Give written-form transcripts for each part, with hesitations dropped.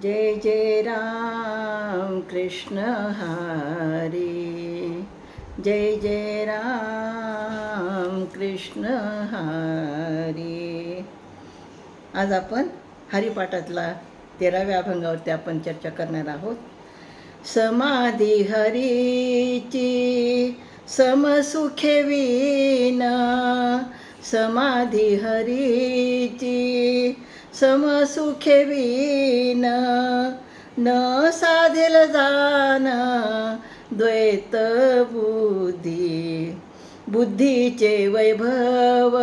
जय जय राम कृष्ण हरी, जय जय राम कृष्ण हरी. आज आपण हरिपाठातला 13व्या अभंगावरती आपण चर्चा करणार आहोत. समाधी हरीची समसुखे विना, समाधी हरीची समसुखे विना, न साधेल जान द्वैत बुद्धी. बुद्धीचे वैभव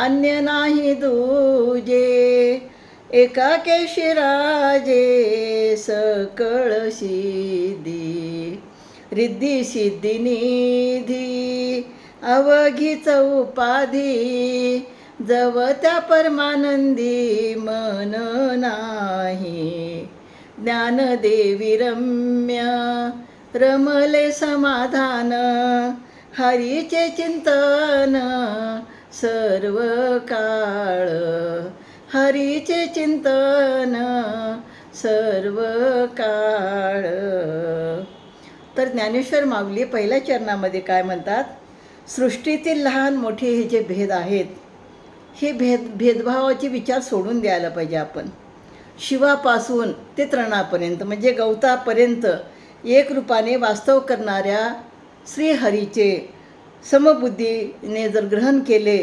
अन्य नाही दूजे, एकाकेशी राजे सकळ सिद्धी. रिद्धी सिद्धी निधी अवघीच उपाधी, जव त्या परमानंदी मन नाही. ज्ञानदेवी रम्य रमले समाधान, हरीचे चिंतन सर्व काळ. हरीचे चिंतन सर्व काळ. तर ज्ञानेश्वर माऊली पहिल्या चरणामध्ये काय म्हणतात? सृष्टीतील लहान मोठे हे जे भेद आहेत, हे भेदभावाचे विचार सोडून द्यायला पाहिजे आपण. शिवापासून ते तृणापर्यंत म्हणजे गवतापर्यंत एक रूपाने वास्तव करणाऱ्या श्रीहरीचे समबुद्धीने जर ग्रहण केले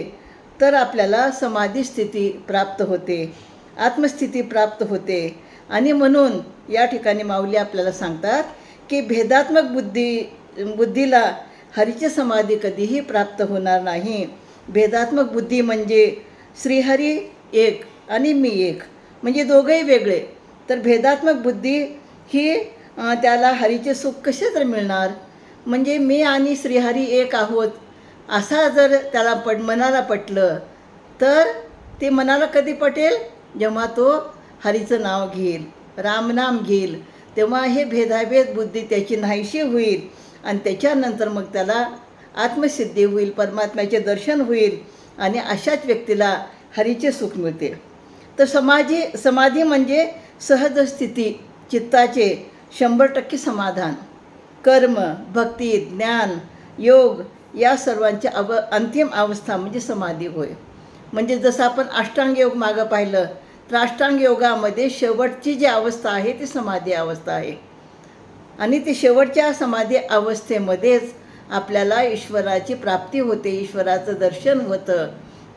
तर आपल्याला समाधी स्थिती प्राप्त होते, आत्मस्थिती प्राप्त होते. आणि म्हणून या ठिकाणी माऊली आपल्याला सांगतात की भेदात्मक बुद्धीला हरीची समाधी कधीही प्राप्त होणार नाही. भेदात्मक बुद्धी म्हणजे श्रीहरी एक आणि मी एक, म्हणजे दोघंही वेगळे. तर भेदात्मक बुद्धी ही त्याला हरीचे सुख कसे तर मिळणार? म्हणजे मी आणि श्रीहरी एक आहोत असा जर त्याला मनाला पटलं तर ते मनाला कधी पटेल? जेव्हा तो हरीचं नाव घेईल, रामनाम घेईल, तेव्हा हे भेदाभेद बुद्धी त्याची नाहीशी होईल. आणि त्याच्यानंतर मग त्याला आत्मसिद्धी होईल, परमात्म्याचे दर्शन होईल आणि अशाच व्यक्तीला हरीचे सुख मिळते. तर समाधी म्हणजे सहज स्थिती, चित्ताचे 100% समाधान. कर्म, भक्ती, ज्ञान, योग या सर्वांची अंतिम अवस्था म्हणजे समाधी होय. म्हणजे जसं आपण अष्टांग योग मागं पाहिलं तर अष्टांग योगामध्ये शेवटची जी अवस्था आहे ती समाधी अवस्था आहे. आणि ती शेवटच्या समाधी अवस्थेमध्येच आपल्याला ईश्वराची प्राप्ती होते, ईश्वराचं दर्शन होतं.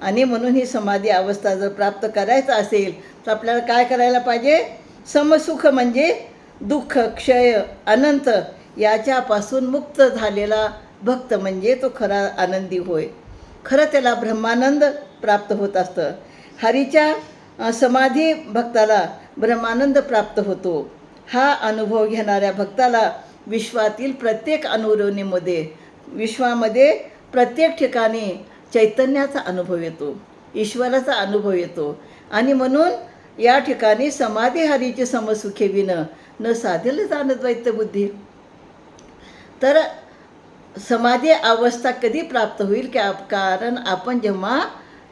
आणि म्हणून ही समाधी अवस्था जर प्राप्त करायचं असेल तर आपल्याला काय करायला पाहिजे? समसुख म्हणजे दुःख, क्षय, अनंत याच्यापासून मुक्त झालेला भक्त म्हणजे तो खरा आनंदी होय. खरं त्याला ब्रह्मानंद प्राप्त होत असतं. हरीच्या समाधी भक्ताला ब्रह्मानंद प्राप्त होतो. हा अनुभव घेणाऱ्या भक्ताला विश्वातील प्रत्येक अनुरणीमध्ये, विश्वामध्ये प्रत्येक ठिकाणी चैतन्याचा अनुभव येतो, ईश्वराचा अनुभव येतो. आणि म्हणून या ठिकाणी समाधी हरीची समसुखे विन, न साधेल जाण द्वैत बुद्धी. तर समाधी अवस्था कधी प्राप्त होईल? कारण आपण जेव्हा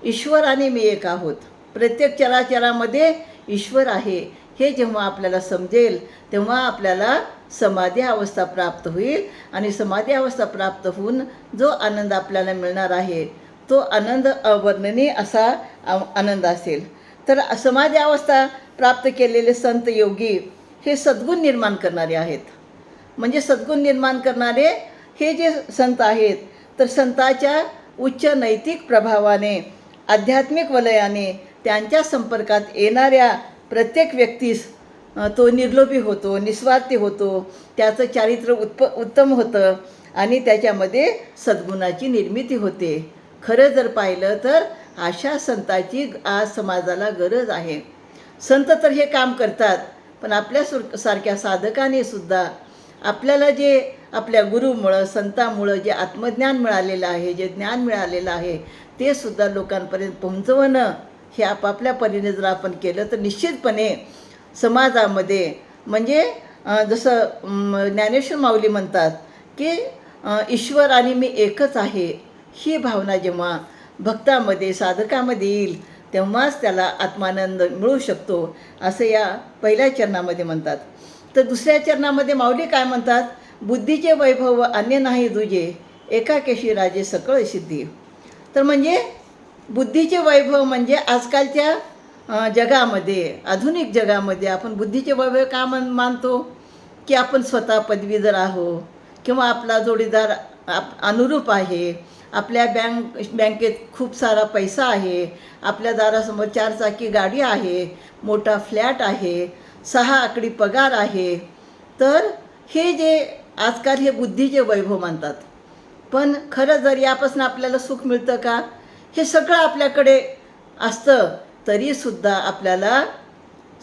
ईश्वर आणि मी एक आहोत, प्रत्येक चराचरामध्ये ईश्वर आहे हे जेव्हा आपल्याला समजेल तेव्हा आपल्याला समाधी अवस्था प्राप्त होईल. आणि समाधी अवस्था प्राप्त होऊन जो आनंद आपल्याला मिळणार आहे तो आनंद अवर्णनीय असा आनंद असेल. तर समाधी अवस्था प्राप्त केलेले संत योगी हे सद्गुण निर्माण करणारे आहेत. म्हणजे सद्गुण निर्माण करणारे हे जे संत आहेत, तर संताच्या उच्च नैतिक प्रभावाने, आध्यात्मिक वलयाने त्यांच्या संपर्कात येणाऱ्या प्रत्येक व्यक्तीस तो निर्लोभी होतो, निस्वार्थी होतो, त्याचं चारित्र्य उत्तम होतं आणि त्याच्यामध्ये सद्गुणाची निर्मिती होते. खरं जर पाहिलं तर अशा संताची आज समाजाला गरज आहे. संत तर हे काम करतात, पण आपल्यासारख्या साधकाने सुद्धा आपल्याला जे आपल्या गुरुमुळं, संतामुळं जे आत्मज्ञान मिळालेलं आहे, जे ज्ञान मिळालेलं आहे ते सुद्धा लोकांपर्यंत पोहोचवणं हे आपापल्या परीने जर आपण केलं तर निश्चितपणे समाजामध्ये म्हणजे जसं ज्ञानेश्वर माऊली म्हणतात की ईश्वर आणि मी एकच आहे ही भावना जेव्हा भक्तामध्ये, साधकामध्ये येईल तेव्हाच त्याला आत्मानंद मिळू शकतो असं या पहिल्या चरणामध्ये म्हणतात. तर दुसऱ्या चरणामध्ये माऊली काय म्हणतात, बुद्धीचे वैभव अन्य नाही दुजे, एकाकेशी राजे सकळ सिद्धी. तर म्हणजे बुद्धीचे वैभव म्हणजे आजकालच्या जगामध्ये, आधुनिक जगामध्ये आपण बुद्धीचे वैभव का मानतो की आपण स्वतः पदवीधर आहो किंवा आपला जोडीदार अनुरूप आहे, आपल्या बँकेत खूप सारा पैसा आहे, आपल्या दारासमोर 4 चाकी गाडी आहे, मोठा फ्लॅट आहे, 6 आकडी पगार आहे. तर हे जे आजकाल हे बुद्धीचे वैभव मानतात. पण खरं जर यापासून आपल्याला सुख मिळतं का? हे सगळं आपल्याकडे असतं तरीसुद्धा आपल्याला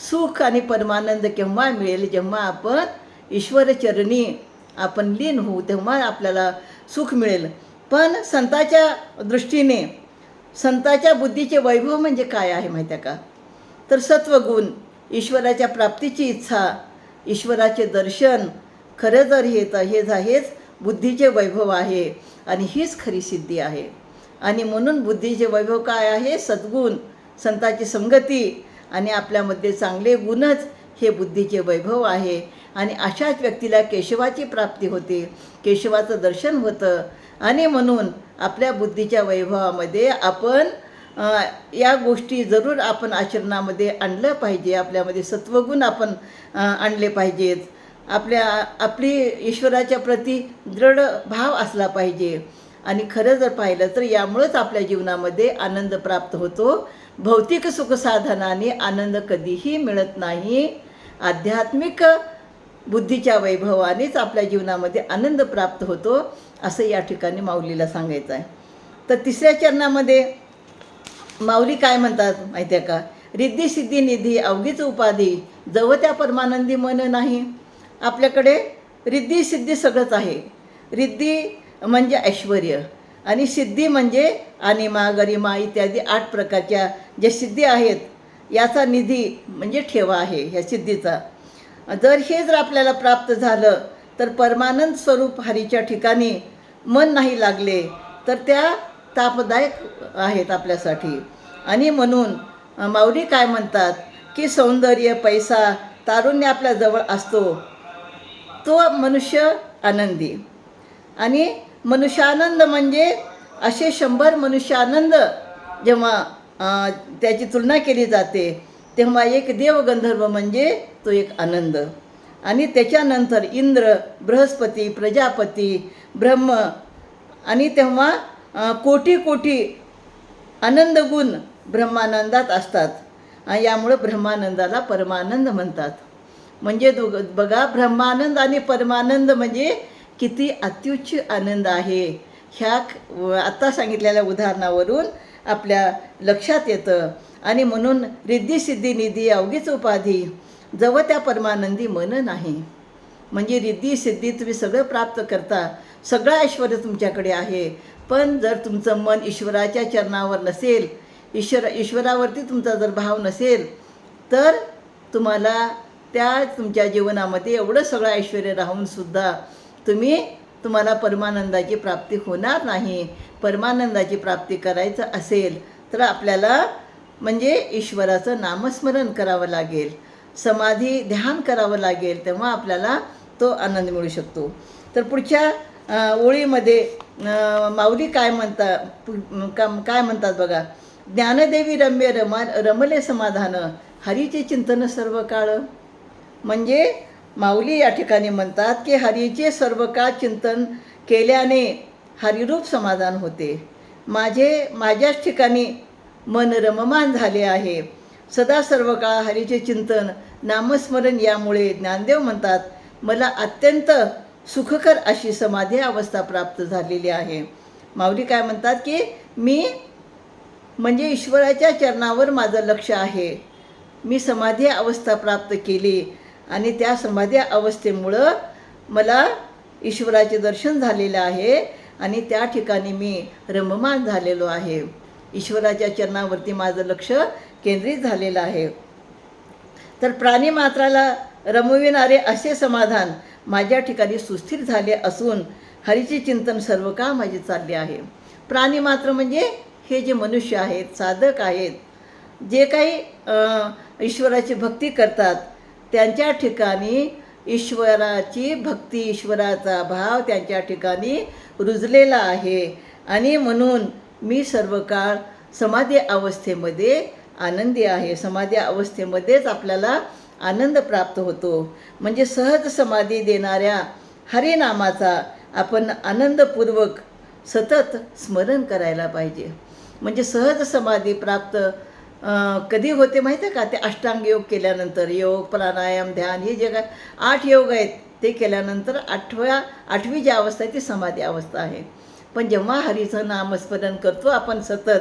सुख आणि परमानंद केव्हा मिळेल, जेव्हा आपण ईश्वरचरणी आपण लीन होऊ, तेव्हा आपल्याला सुख मिळेल. पण संताच्या दृष्टीने संताच्या बुद्धीचे वैभव म्हणजे काय आहे माहिती आहे का? तर सत्वगुण, ईश्वराच्या प्राप्तीची इच्छा, ईश्वराचे दर्शन, खरं जर हेच बुद्धीचे वैभव आहे आणि हीच खरी सिद्धी आहे. आणि म्हणून बुद्धीचे वैभव काय आहे? सद्गुण, संताची संगती आणि आपल्यामध्ये चांगले गुणच हे बुद्धीचे वैभव आहे. आणि अशाच व्यक्तीला केशवाची प्राप्ती होते, केशवाचं दर्शन होतं. आणि म्हणून आपल्या बुद्धीच्या वैभवामध्ये आपण या गोष्टी जरूर आपण आचरणामध्ये आणलं पाहिजे. आपल्यामध्ये सत्वगुण आपण आणले पाहिजेत. आपली ईश्वराच्या प्रती दृढ भाव असला पाहिजे. आणि खरं जर पाहिलं तर यामुळंच आपल्या जीवनामध्ये आनंद प्राप्त होतो. भौतिक सुखसाधनाने आनंद कधीही मिळत नाही. आध्यात्मिक बुद्धीच्या वैभवानेच आपल्या जीवनामध्ये आनंद प्राप्त होतो असं या ठिकाणी माऊलीला सांगायचं आहे. तर तिसऱ्या चरणामध्ये माऊली काय म्हणतात माहिती आहे का? रिद्धी सिद्धी निधी अवघीच उपाधी, जव त्या परमानंदी मन नाही. आपल्याकडे रिद्धी सिद्धी सगळंच आहे. रिद्धी म्हणजे ऐश्वर आणि सिद्धी म्हणजे अनिमा, गरिमा इत्यादी 8 प्रकारच्या ज्या सिद्धी आहेत याचा निधी म्हणजे ठेवा आहे ह्या सिद्धीचा. जर आपल्याला प्राप्त झालं तर परमानंद स्वरूप हरीच्या ठिकाणी मन नाही लागले तर त्या तापदायक आहेत आपल्यासाठी. आणि म्हणून माऊली काय म्हणतात की सौंदर्य, पैसा, तारुण्य आपल्या जवळ असतो तो मनुष्य आनंदी. आणि मनुष्यानंद म्हणजे असे 100 मनुष्यानंद जेव्हा त्याची तुलना केली जाते तेव्हा एक देवगंधर्व म्हणजे तो एक आनंद. आणि त्याच्यानंतर इंद्र, बृहस्पती, प्रजापती, ब्रह्म आणि तेव्हा कोटी कोटी आनंदगुण ब्रह्मानंदात असतात. यामुळं ब्रह्मानंदाला परमानंद म्हणतात. म्हणजे बघा ब्रह्मानंद आणि परमानंद म्हणजे किती अत्युच्च आनंद आहे. ह्या आत्ता सांगितलेल्या उदाहरणावरून आपल्या लक्षात येतं. आणि म्हणून रिद्धी सिद्धी निधी अवघीच उपाधी, जव त्या परमानंदी मन नाही. म्हणजे रिद्धी सिद्धी तुम्ही सगळं प्राप्त करता, सगळं ऐश्वर तुमच्याकडे आहे. पण जर तुमचं मन ईश्वराच्या चरणावर नसेल, ईश्वरावरती तुमचा जर भाव नसेल तर तुम्हाला तुमच्या जीवनामध्ये एवढं सगळं ऐश्वर राहूनसुद्धा तुम्हाला परमानंदाची प्राप्ती होणार नाही. परमानंदाची प्राप्ती करायचं असेल तर आपल्याला म्हणजे ईश्वराचं नामस्मरण करावं लागेल, समाधी ध्यान करावं लागेल, तेव्हा आपल्याला तो आनंद मिळू शकतो. तर पुढच्या ओळीमध्ये माऊली काय म्हणतात बघा. ज्ञानदेवी रम्य रमले समाधान, हरीचे चिंतन सर्व काळ. म्हणजे माऊली या ठिकाणी म्हणतात की हरीचे सर्व काळ चिंतन केल्याने हरिरूप समाधान होते. माझ्याच ठिकाणी मन रममान झाले आहे. सदा सर्व काळ हरीचे चिंतन नामस्मरण यामुळे ज्ञानदेव म्हणतात मला अत्यंत सुखकर अशी समाधी अवस्था प्राप्त झालेली आहे. माऊली काय म्हणतात की मी म्हणजे ईश्वराच्या चरणावर माझं लक्ष आहे. मी समाधी अवस्था प्राप्त केली आणि त्या समाधी अवस्थेमुळं मला ईश्वराचे दर्शन झालेलं आहे आणि त्या ठिकाणी मी रममान झालेलो आहे. ईश्वराच्या चरणावरती माझं लक्ष केंद्रित झालेलं आहे. तर प्राणीमात्राला रमविणारे असे समाधान माझ्या ठिकाणी सुस्थिर झाले असून हरीचे चिंतन सर्व काळ माझे चालले आहे. प्राणीमात्र म्हणजे हे जे मनुष्य आहेत, साधक आहेत, जे काही ईश्वराची भक्ती करतात त्यांच्या ठिकाणी ईश्वराची भक्ती, ईश्वराचा भाव त्यांच्या ठिकाणी रुजलेला आहे. आणि म्हणून मी सर्व काळ समाधी अवस्थेमध्ये आनंदी आहे. समाधी अवस्थेमध्येच आपल्याला आनंद प्राप्त होतो. म्हणजे सहज समाधी देणाऱ्या हरिनामाचा आपण आनंदपूर्वक सतत स्मरण करायला पाहिजे. म्हणजे सहज समाधी प्राप्त कधी होते माहिती आहे का? ते अष्टांग योग केल्यानंतर, योग, प्राणायाम, ध्यान हे जे काय 8 योग आहेत ते केल्यानंतर 8वी जी अवस्था आहे ती समाधी अवस्था आहे. पण जेव्हा हरीचं नामस्मरण करतो आपण सतत,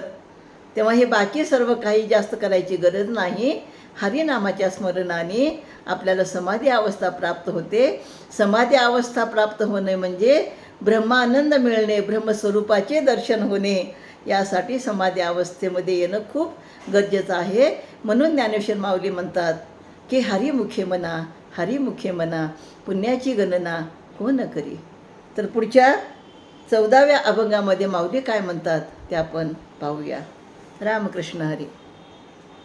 तेव्हा हे बाकी सर्व काही जास्त करायची गरज नाही. हरिनामाच्या स्मरणाने आपल्याला समाधी अवस्था प्राप्त होते. समाधी अवस्था प्राप्त होणे म्हणजे ब्रह्मानंद मिळणे, ब्रह्मस्वरूपाचे दर्शन होणे. यासाठी समाधी अवस्थेमध्ये येणं खूप गरजेचं आहे. म्हणून ज्ञानेश्वर माऊली म्हणतात की हरिमुखे म्हणा, हरिमुखे म्हणा, पुण्याची गणना कोण करी. तर पुढच्या 14व्या अभंगामध्ये माऊली काय म्हणतात ते आपण पाहूया. रामकृष्ण हरी.